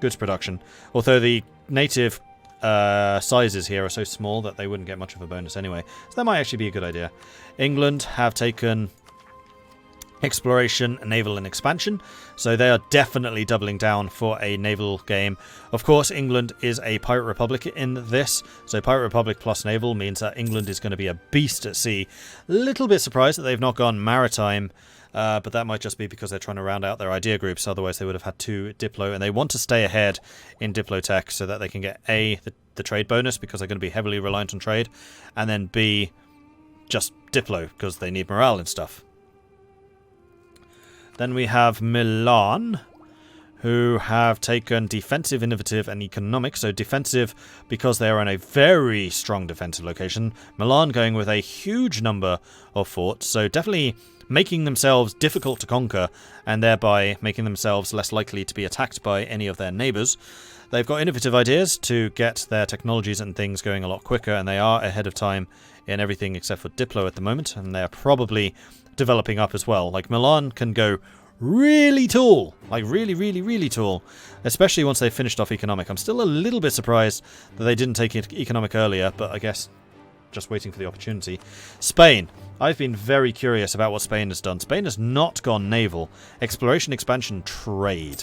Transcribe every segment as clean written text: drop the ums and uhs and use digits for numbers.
goods production. Although the native sizes here are so small that they wouldn't get much of a bonus anyway. So that might actually be a good idea. England have taken exploration, naval, and expansion. So they are definitely doubling down for a naval game. Of course, England is a pirate republic in this. So pirate republic plus naval means that England is going to be a beast at sea. A little bit surprised that they've not gone maritime. But that might just be because they're trying to round out their idea groups. Otherwise, they would have had 2 Diplo. And they want to stay ahead in Diplotech so that they can get A, the trade bonus, because they're going to be heavily reliant on trade. And then B, just Diplo, because they need morale and stuff. Then we have Milan, who have taken defensive, innovative, and economic. So defensive because they are in a very strong defensive location. Milan going with a huge number of forts. So definitely making themselves difficult to conquer and thereby making themselves less likely to be attacked by any of their neighbours. They've got innovative ideas to get their technologies and things going a lot quicker, and they are ahead of time in everything except for Diplo at the moment, and they're probably developing up as well. Like Milan can go really tall, like really tall, especially once they've finished off economic. I'm still a little bit surprised that they didn't take economic earlier, but I guess just waiting for the opportunity. Spain. I've been very curious about what Spain has done. Spain has not gone naval. Exploration, expansion, trade.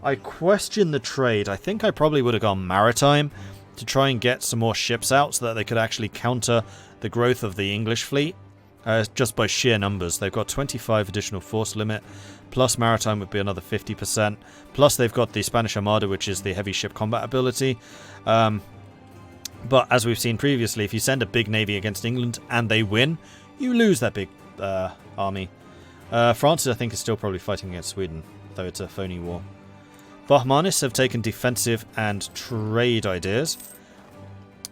I question the trade. I think I probably would have gone maritime to try and get some more ships out so that they could actually counter the growth of the English fleet. Just by sheer numbers. They've got 25 additional force limit, plus maritime would be another 50%, plus they've got the Spanish Armada, which is the heavy ship combat ability. But as we've seen previously, if you send a big navy against England and they win, you lose that big army. France, I think, is still probably fighting against Sweden, though it's a phony war. Bahmanis have taken defensive and trade ideas.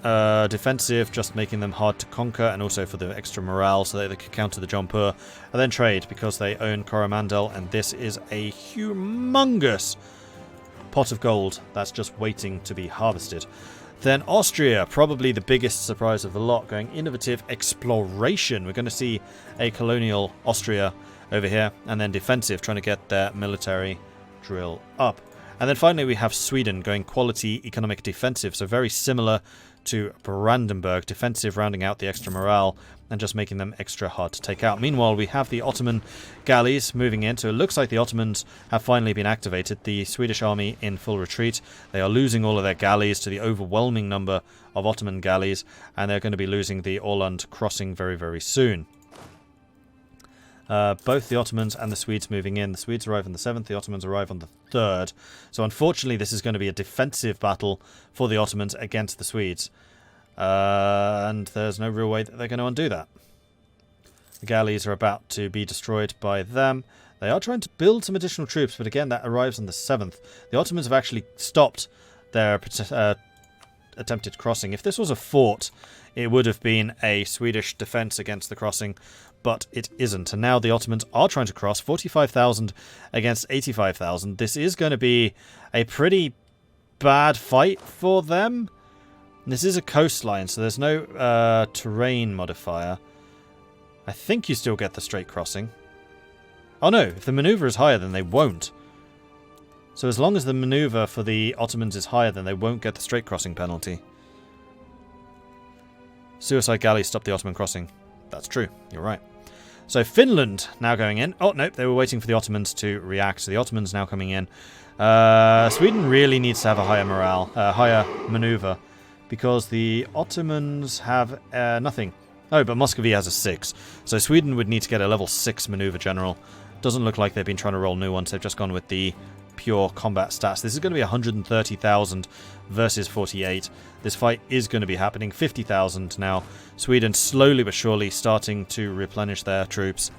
Defensive, just making them hard to conquer, and also for the extra morale so that they could counter the Jampur. And then trade, because they own Coromandel, and this is a humongous pot of gold that's just waiting to be harvested. Then Austria, probably the biggest surprise of the lot, going innovative exploration. We're going to see a colonial Austria over here, and then defensive, trying to get their military drill up. And then finally we have Sweden going quality economic defensive, so very similar to Brandenburg, defensive, rounding out the extra morale and just making them extra hard to take out. Meanwhile, we have the Ottoman galleys moving in, so it looks like the Ottomans have finally been activated. The Swedish army in full retreat. They are losing all of their galleys to the overwhelming number of Ottoman galleys, and they're going to be losing the Åland crossing very, very soon. Both the Ottomans and the Swedes moving in. The Swedes arrive on the 7th, the Ottomans arrive on the 3rd. So unfortunately this is going to be a defensive battle for the Ottomans against the Swedes. And there's no real way that they're going to undo that. The galleys are about to be destroyed by them. They are trying to build some additional troops, but again that arrives on the 7th. The Ottomans have actually stopped their attempted crossing. If this was a fort, it would have been a Swedish defense against the crossing, but it isn't. And now the Ottomans are trying to cross, 45,000 against 85,000. This is going to be a pretty bad fight for them. This is a coastline, so there's no terrain modifier. I think you still get the straight crossing. Oh no, if the maneuver is higher, then they won't. So as long as the maneuver for the Ottomans is higher, then they won't get the straight crossing penalty. Suicide galleys stop the Ottoman crossing. That's true, you're right. So Finland now going in. Oh, nope, they were waiting for the Ottomans to react. So the Ottomans now coming in. Sweden really needs to have a higher morale, higher maneuver, because the Ottomans have nothing. Oh, but Muscovy has a 6. So Sweden would need to get a level 6 maneuver general. Doesn't look like they've been trying to roll new ones. They've just gone with the pure combat stats. This is going to be 130,000 versus 48. This fight is going to be happening. 50,000 now. Sweden slowly but surely starting to replenish their troops.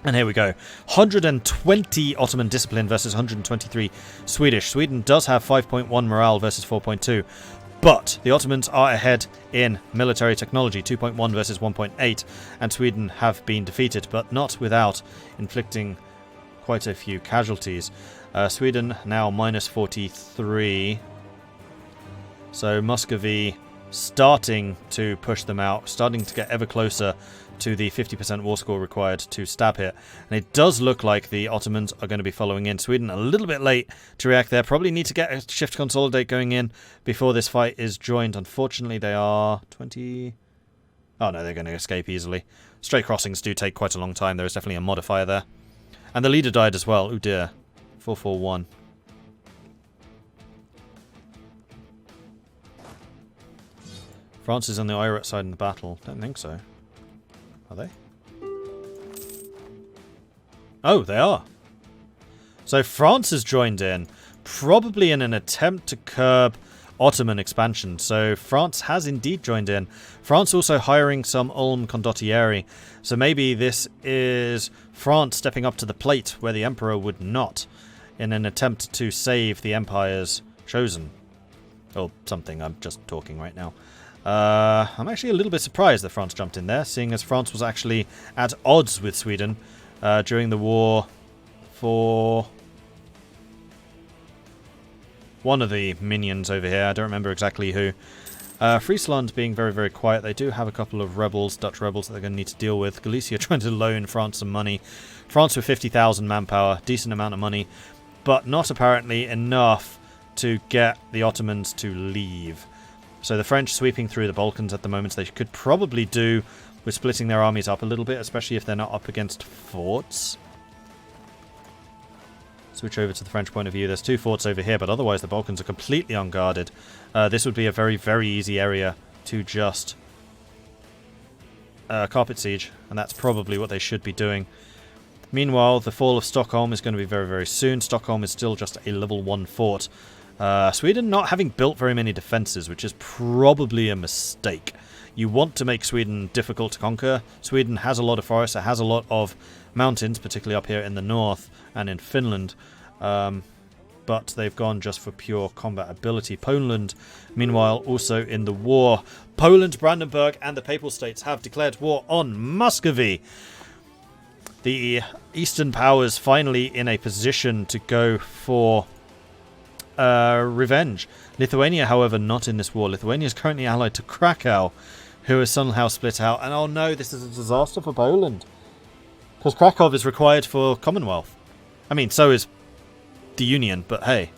And here we go. 120 Ottoman discipline versus 123 Swedish. Sweden does have 5.1 morale versus 4.2. But the Ottomans are ahead in military technology, 2.1 versus 1.8. And Sweden have been defeated, but not without inflicting quite a few casualties. Sweden now minus 43. So Muscovy starting to push them out, starting to get ever closer to the 50% war score required to stab hit. And it does look like the Ottomans are going to be following in. Sweden a little bit late to react there. Probably need to get a shift consolidate going in before this fight is joined. Unfortunately, they are 20... Oh no, they're going to escape easily. Straight crossings do take quite a long time. There is definitely a modifier there. And the leader died as well. Oh dear. 441. France is on the Oirat side in the battle. Don't think so. Are they? Oh, they are. So France has joined in, probably in an attempt to curb Ottoman expansion. So France has indeed joined in. France also hiring some Ulm condottieri. So maybe this is France stepping up to the plate where the Emperor would not, in an attempt to save the Empire's chosen. Or something, I'm just talking right now. I'm actually a little bit surprised that France jumped in there, seeing as France was actually at odds with Sweden during the war for one of the minions over here. I don't remember exactly who. Friesland being very, very quiet. They do have a couple of rebels, Dutch rebels, that they're going to need to deal with. Galicia trying to loan France some money. France with 50,000 manpower, decent amount of money, but not apparently enough to get the Ottomans to leave. So the French sweeping through the Balkans at the moment. They could probably do with splitting their armies up a little bit, especially if they're not up against forts. Switch over to the French point of view. There's 2 forts over here, but otherwise the Balkans are completely unguarded. This would be a very, very easy area to just carpet siege, and that's probably what they should be doing. Meanwhile, the fall of Stockholm is going to be very, very soon. Stockholm is still just a level 1 fort. Sweden not having built very many defences, which is probably a mistake. You want to make Sweden difficult to conquer. Sweden has a lot of forests, it has a lot of mountains, particularly up here in the north and in Finland. But they've gone just for pure combat ability. Poland, meanwhile, also in the war. Poland, Brandenburg and the Papal States have declared war on Muscovy. The Eastern powers finally in a position to go for revenge. Lithuania, however, not in this war. Lithuania is currently allied to Krakow, who is somehow split out. And oh no, this is a disaster for Poland. Because Krakow is required for Commonwealth. I mean, so is the Union, but hey.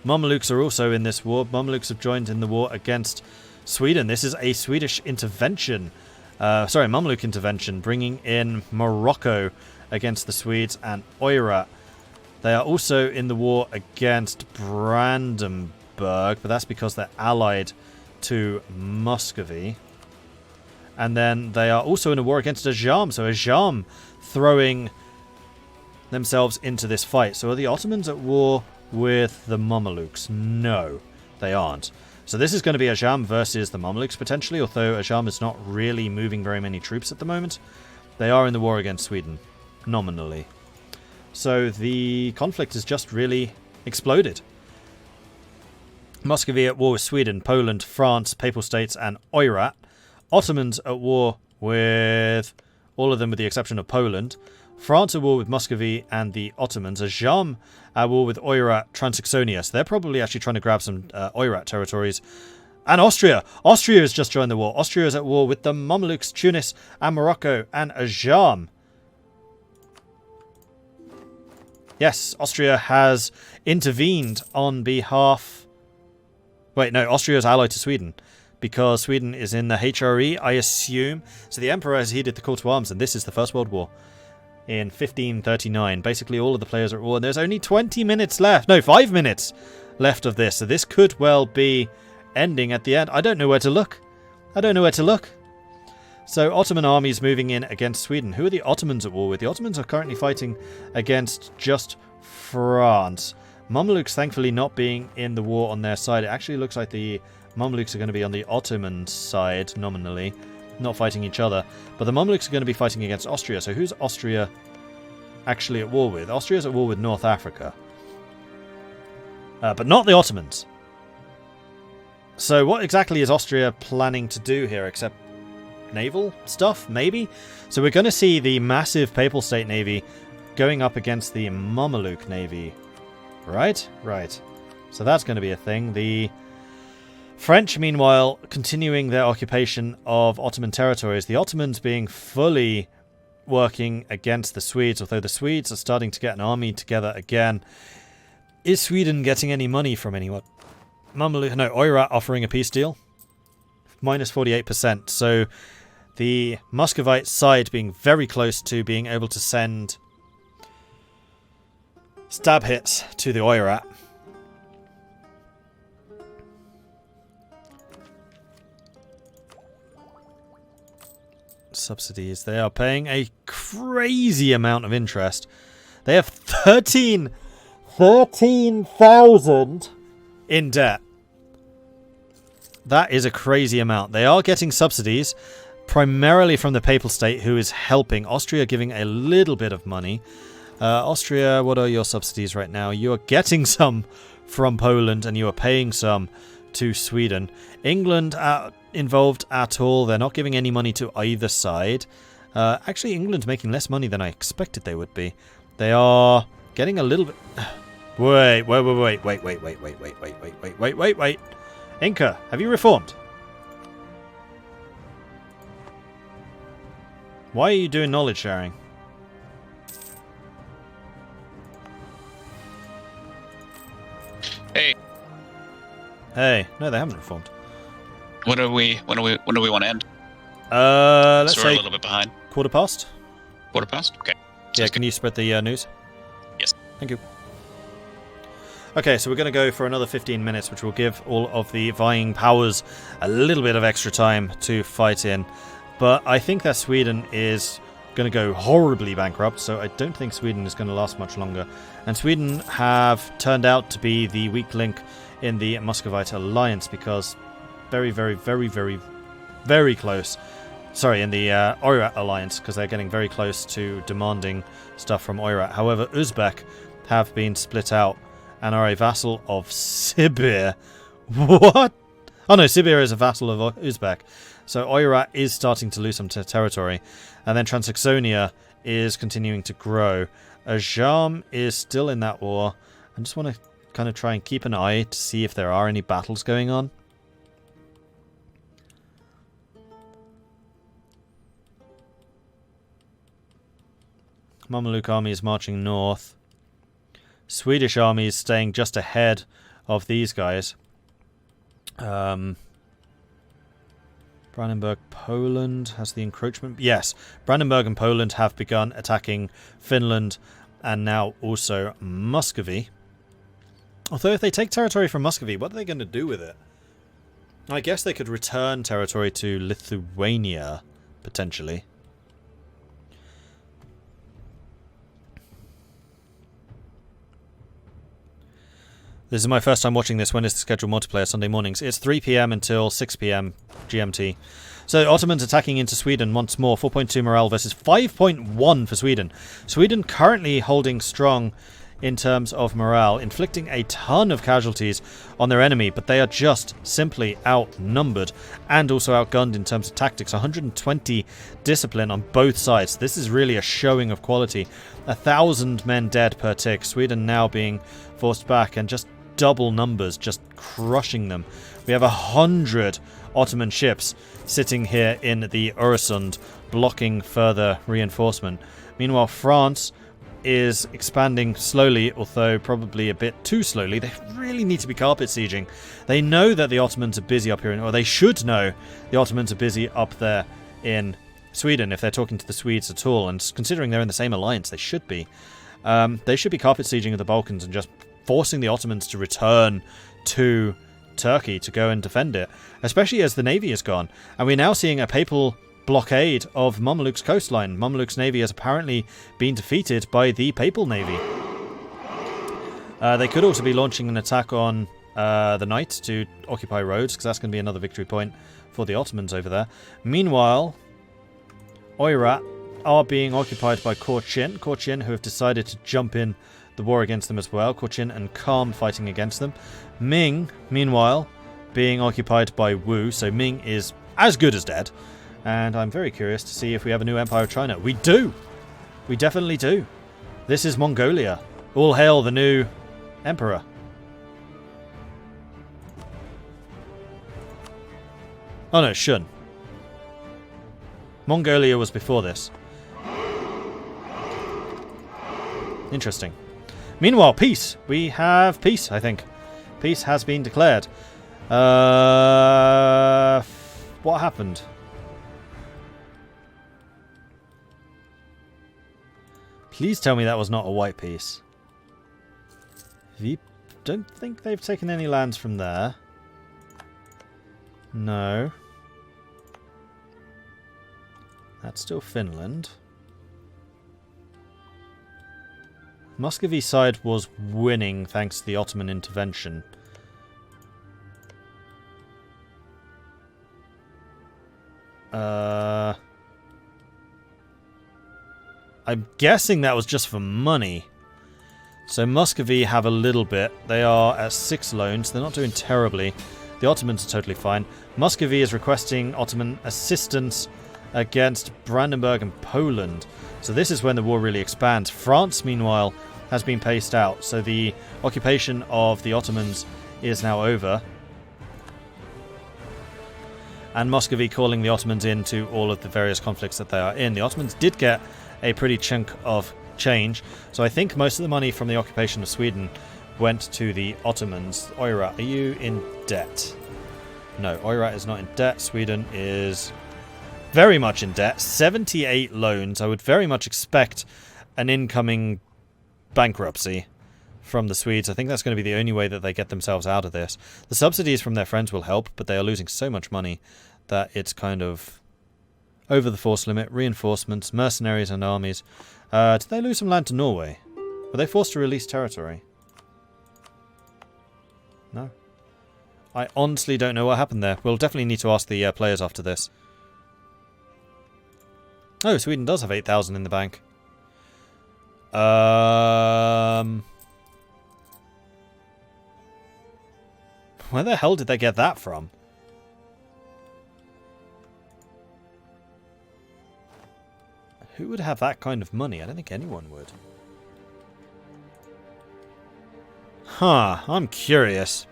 Mamelukes are also in this war. Mamelukes have joined in the war against Sweden. This is a Swedish intervention. Mameluke intervention, bringing in Morocco against the Swedes and Oirat. They are also in the war against Brandenburg, but that's because they're allied to Muscovy. And then they are also in a war against Ajam, so Ajam throwing themselves into this fight. So are the Ottomans at war with the Mamelukes? No, they aren't. So this is going to be Ajam versus the Mamelukes potentially, although Ajam is not really moving very many troops at the moment. They are in the war against Sweden, nominally. So the conflict has just really exploded. Muscovy at war with Sweden, Poland, France, Papal States and Oirat. Ottomans at war with all of them with the exception of Poland. France at war with Muscovy and the Ottomans. Ajam at war with Oirat, Transaxonia. So they're probably actually trying to grab some Oirat territories. And Austria. Austria has just joined the war. Austria is at war with the Mamelukes, Tunis and Morocco and Ajam. Yes, Austria has intervened on behalf... Wait, no, Austria is allied to Sweden. Because Sweden is in the HRE, I assume. So the Emperor has heeded the call to arms, and this is the First World War. In 1539. Basically all of the players are at war, and there's only 20 minutes left. No, 5 minutes left of this. So this could well be ending at the end. I don't know where to look. So Ottoman armies moving in against Sweden. Who are the Ottomans at war with? The Ottomans are currently fighting against just France. Mamelukes thankfully not being in the war on their side. It actually looks like the Mamelukes are going to be on the Ottoman side nominally, not fighting each other. But the Mamelukes are going to be fighting against Austria. So who's Austria actually at war with? Austria's at war with North Africa. But not the Ottomans. So what exactly is Austria planning to do here except naval stuff, maybe? So we're going to see the massive Papal State Navy going up against the Mameluke Navy. Right? Right. So that's going to be a thing. The French, meanwhile, continuing their occupation of Ottoman territories. The Ottomans being fully working against the Swedes, although the Swedes are starting to get an army together again. Is Sweden getting any money from anyone? Oirat offering a peace deal. Minus 48%. So the Muscovite side being very close to being able to send stab hits to the Oirat. Subsidies. They are paying a crazy amount of interest. They have 13,000 in debt. That is a crazy amount. They are getting subsidies, primarily from the Papal State, who is helping. Austria giving a little bit of money. Austria, what are your subsidies right now? You are getting some from Poland, and you are paying some to Sweden. England involved at all. They're not giving any money to either side. Actually, England's making less money than I expected they would be. They are getting a little bit... Wait. Inca, have you reformed? Why are you doing knowledge sharing? Hey, no, they haven't reformed. When do we want to end? Let's So say we're a little bit behind. quarter past. Quarter past? Okay. Yeah, can you spread the news? Yes. Thank you. Okay, so we're going to go for another 15 minutes, which will give all of the vying powers a little bit of extra time to fight in. But I think that Sweden is going to go horribly bankrupt, so I don't think Sweden is going to last much longer. And Sweden have turned out to be the weak link in the Muscovite alliance, because very, very, very, very, very close. Sorry, in the Oirat alliance, because they're getting very close to demanding stuff from Oirat. However, Uzbek have been split out and are a vassal of Sibir. What? Oh no, Sibir is a vassal of Uzbek. So Oirat is starting to lose some territory. And then Transaxonia is continuing to grow. Ajam is still in that war. I just want to kind of try and keep an eye to see if there are any battles going on. Mameluke army is marching north. Swedish army is staying just ahead of these guys. Brandenburg, Poland has the encroachment. Yes, Brandenburg and Poland have begun attacking Finland and now also Muscovy. Although if they take territory from Muscovy, what are they going to do with it? I guess they could return territory to Lithuania, potentially. This is my first time watching this. When is the scheduled multiplayer? Sunday mornings. It's 3 PM until 6 PM GMT. So Ottomans attacking into Sweden once more. 4.2 morale versus 5.1 for Sweden. Sweden currently holding strong in terms of morale, inflicting a ton of casualties on their enemy, but they are just simply outnumbered and also outgunned in terms of tactics. 120 discipline on both sides. This is really a showing of quality. 1,000 men dead per tick. Sweden now being forced back and just double numbers, just crushing them. We have 100 Ottoman ships sitting here in the Öresund, blocking further reinforcement. Meanwhile, France is expanding slowly, although probably a bit too slowly. They really need to be carpet sieging. They know that the Ottomans are busy up here, or they should know the Ottomans are busy up there in Sweden if they're talking to the Swedes at all, and considering they're in the same alliance, they should be. They should be carpet sieging of the Balkans and just forcing the Ottomans to return to Turkey to go and defend it, especially as the navy is gone. And we're now seeing a papal blockade of Mameluke's coastline. Mameluke's navy has apparently been defeated by the papal navy. They could also be launching an attack on the Knights to occupy Rhodes, because that's going to be another victory point for the Ottomans over there. Meanwhile, Oirat are being occupied by Korchin, who have decided to jump in the war against them as well. Korchin and Kam fighting against them. Ming, meanwhile, being occupied by Wu, so Ming is as good as dead. And I'm very curious to see if we have a new Empire of China. We do! We definitely do. This is Mongolia. All hail the new Emperor. Oh no, Shun. Mongolia was before this. Interesting. Meanwhile, peace. We have peace, I think. Peace has been declared. What happened? Please tell me that was not a white peace. Don't think they've taken any lands from there. No. That's still Finland. Muscovy side was winning thanks to the Ottoman intervention. I'm guessing that was just for money. So Muscovy have a little bit. They are at 6 loans. They're not doing terribly. The Ottomans are totally fine. Muscovy is requesting Ottoman assistance against Brandenburg and Poland. So this is when the war really expands. France, meanwhile, has been paced out. So the occupation of the Ottomans is now over. And Muscovy calling the Ottomans into all of the various conflicts that they are in. The Ottomans did get a pretty chunk of change. So I think most of the money from the occupation of Sweden went to the Ottomans. Oirat, are you in debt? No, Oirat is not in debt. Sweden is very much in debt. 78 loans. I would very much expect an incoming bankruptcy from the Swedes. I think that's going to be the only way that they get themselves out of this. The subsidies from their friends will help, but they are losing so much money that it's kind of over the force limit. Reinforcements, mercenaries and armies. Did they lose some land to Norway? Were they forced to release territory? No. I honestly don't know what happened there. We'll definitely need to ask the players after this. Oh, Sweden does have 8,000 in the bank. Where the hell did they get that from? Who would have that kind of money? I don't think anyone would. Huh, I'm curious.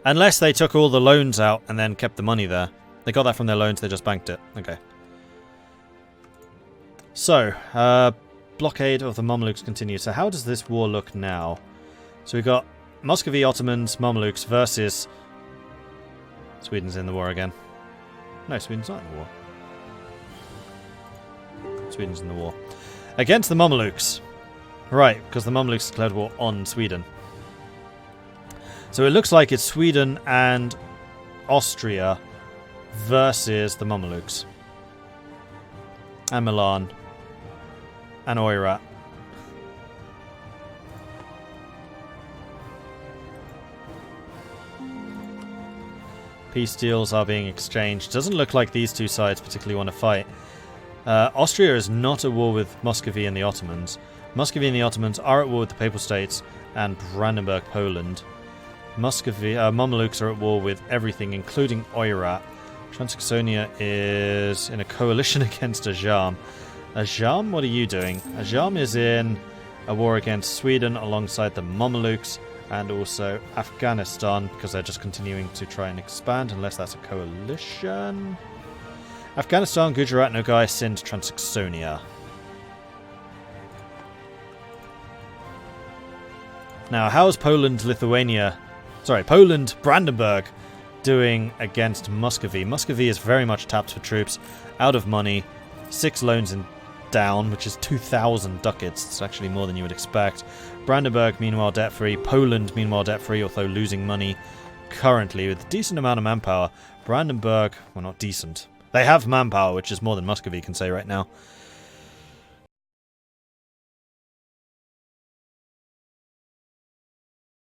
Unless they took all the loans out and then kept the money there. They got that from their loans, they just banked it. Okay. So, blockade of the Mamluks continues. So how does this war look now? So we've got Muscovy, Ottomans, Mamluks versus... Sweden's in the war again. No, Sweden's not in the war. Sweden's in the war. Against the Mamelukes. Right, because the Mamelukes declared war on Sweden. So it looks like it's Sweden and Austria versus the Mamelukes. And Milan. And Oirat. Peace deals are being exchanged. Doesn't look like these two sides particularly want to fight. Austria is not at war with Muscovy and the Ottomans. Muscovy and the Ottomans are at war with the Papal States and Brandenburg, Poland. Mamelukes are at war with everything, including Oirat. Transsaxonia is in a coalition against Ajam. Ajam, what are you doing? Ajam is in a war against Sweden alongside the Mamelukes and also Afghanistan, because they're just continuing to try and expand, unless that's a coalition. Afghanistan, Gujarat, Nogai, Sindh, Transsaxonia. Now, how is Poland, Brandenburg doing against Muscovy? Muscovy is very much tapped for troops, out of money, 6 loans in down, which is 2,000 ducats. It's actually more than you would expect. Brandenburg, meanwhile, debt-free. Poland, meanwhile, debt-free, although losing money currently with a decent amount of manpower. Brandenburg, well, not decent. They have manpower, which is more than Muscovy can say right now.